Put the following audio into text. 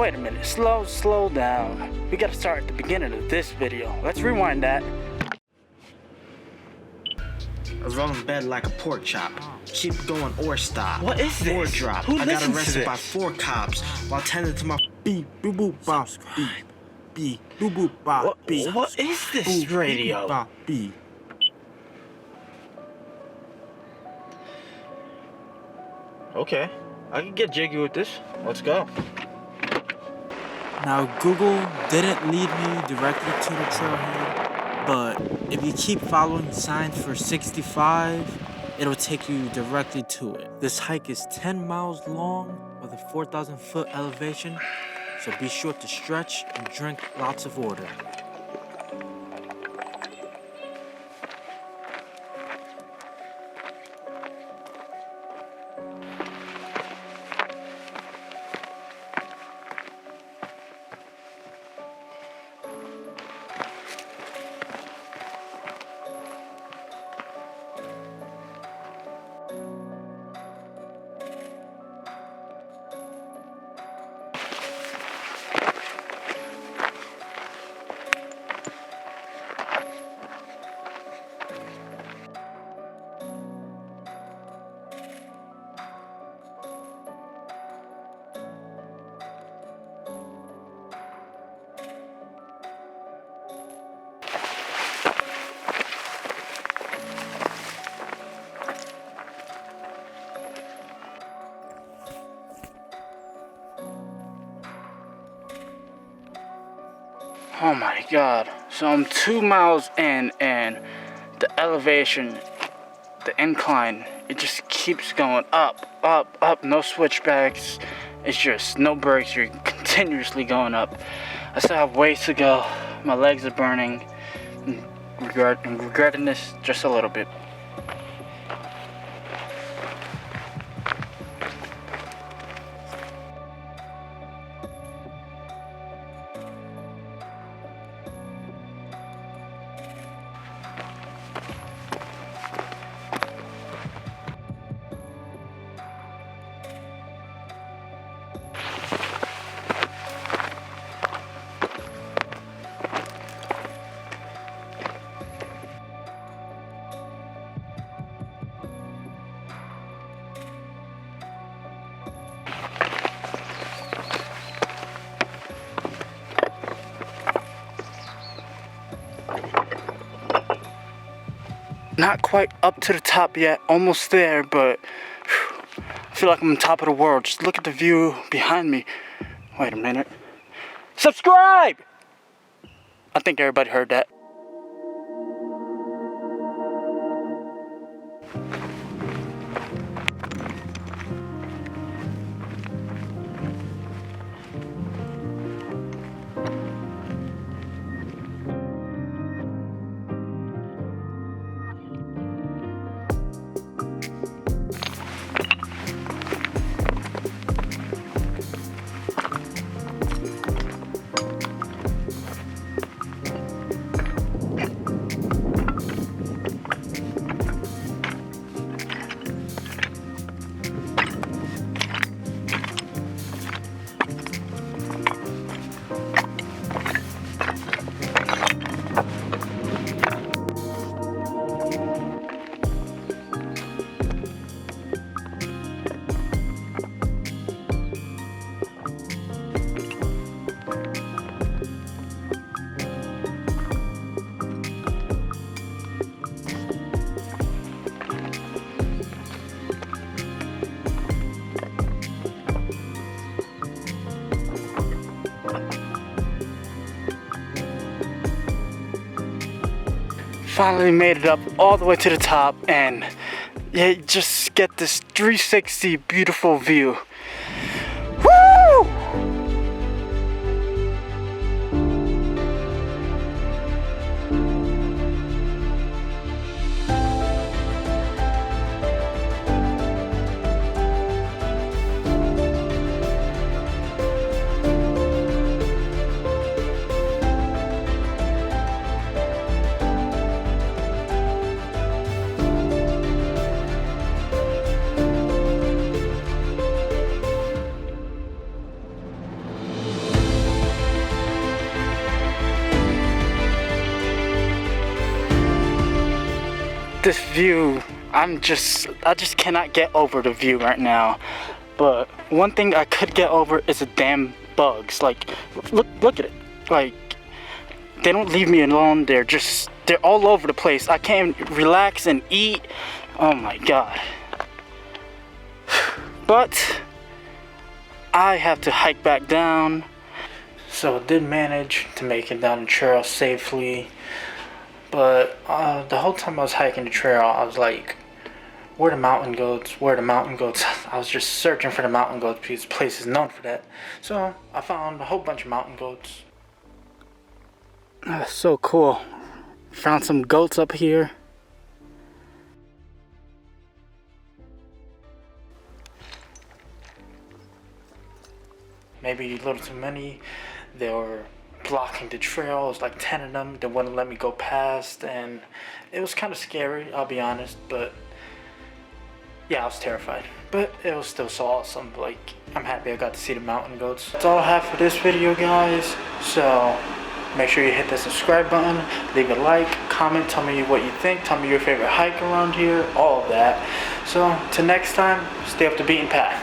Wait a minute, slow down. We gotta start at the beginning of this video. Let's rewind that. I was rolling in bed like a pork chop. Keep going or stop. What is this? Or drop. Who I got listens to arrested this? by 4 cops while tending to my beep boop boop bop beep beep boop boop bop beep. What is this radio? Bop beep. Okay, I can get jiggy with this. Let's go. Now, Google didn't lead me directly to the trailhead, but if you keep following signs for 65, it'll take you directly to it. This hike is 10 miles long with a 4,000-foot elevation, so be sure to stretch and drink lots of water. Oh my god. So I'm 2 miles in and the elevation, the incline, it just keeps going up, no switchbacks. It's just no brakes, you're continuously going up. I still have ways to go. My legs are burning. I'm regretting this just a little bit. Not quite up to the top yet, almost there, but I feel like I'm on top of the world. Just look at the view behind me. Wait a minute. Subscribe! I think everybody heard that. Finally made it up all the way to the top, and yeah, just get this 360 beautiful view. Woo! this view, I just cannot get over the view right now. But one thing I could get over is the damn bugs. Like, look at it. Like, they don't leave me alone. They're all over the place. I can't relax and eat. Oh my god. But I have to hike back down. So I did manage to make it down the trail safely. But the whole time I was hiking the trail, I was like, where the mountain goats? Where the mountain goats? I was just searching for the mountain goats because the place is known for that. So I found a whole bunch of mountain goats. That's so cool. Found some goats up here. Maybe a little too many. They were blocking the trail. It was like 10 of them. They wouldn't let me go past, and it was kind of scary, I'll be honest. But yeah, I was terrified. But it was still so awesome. Like, I'm happy I got to see the mountain goats. That's all I have for this video, guys. So make sure you hit the subscribe button, leave a like, comment, tell me what you think, tell me your favorite hike around here, all of that. So till next time, stay up the beaten path.